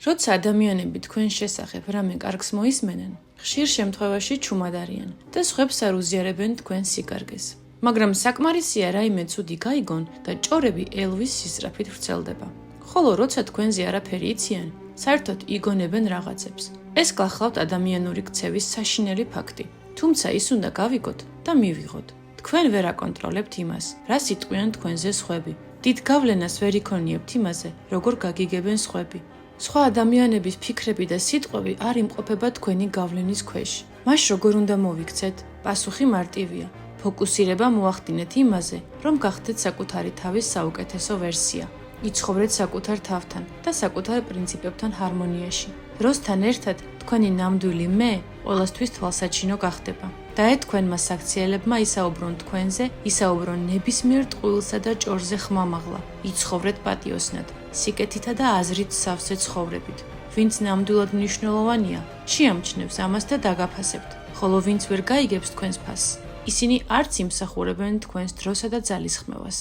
როცა ადამიანები თქვენ შესახებ რამე კარგს მოისმენენ, ხშირ შემთხვევაში ჩუმად არიან და სხვებს არ უზიარებენ თქვენ სიკარგეს. მაგრამ საკმარისია რაიმე ცუდი გაიგონ და ჭორები ელვის სისწრაფით ვრცელდება. ხოლო როცა თქვენზე არაფერი იციან, საერთოდ იგონებენ რაღაცებს. ეს გახლავთ ადამიანური ქცევის საშინელი ფაქტი. თუმცა ის უნდა გავიგოთ და მივიღოთ. თქვენ ვერ აკონტროლებთ იმას, რას იტყვიან თქვენზე სხვები. დიდ გავლენას ვერ იქონიებთ იმაზე, როგორ გაგიგებენ სხვები. სხვა ადამიანების ფიქრები და სიტყვები არ იმყოფება თქვენი გავლენის ქვეშ. მას როგორ უნდა მოვიქცეთ? პასუხი მარტივია. ფოკუსირება მოახდინეთ იმაზე, რომ გახდეთ საკუთარი თავის საუკეთესო ვერსია. იცხოვრეთ საკუთარ თავთან და საკუთარ პრინციპებთან ჰარმონიაში. დროსთან ერთად თქვენი ნამდვილი მე ყველასთვის თვალსაჩინო გახდება. დაეთქვენმა საქციელებმა ისაუბრონ თქვენზე, ისაუბრონ ნებისმიერ ტყუილსა და ჭორზე ხმამაღლა. იცხოვრეთ პატიოსნად, სიკეთითა და აზრით სავსე ცხოვრებით. ვინც ნამდვილად მნიშვნელოვანია, შეამჩნევს ამას და დაგაფასებთ, ხოლო ვინც ვერ გაიგებს თქვენს ფასს, ისინი არც იმსახურებენ თქვენს დროსა და ძალისხმევას.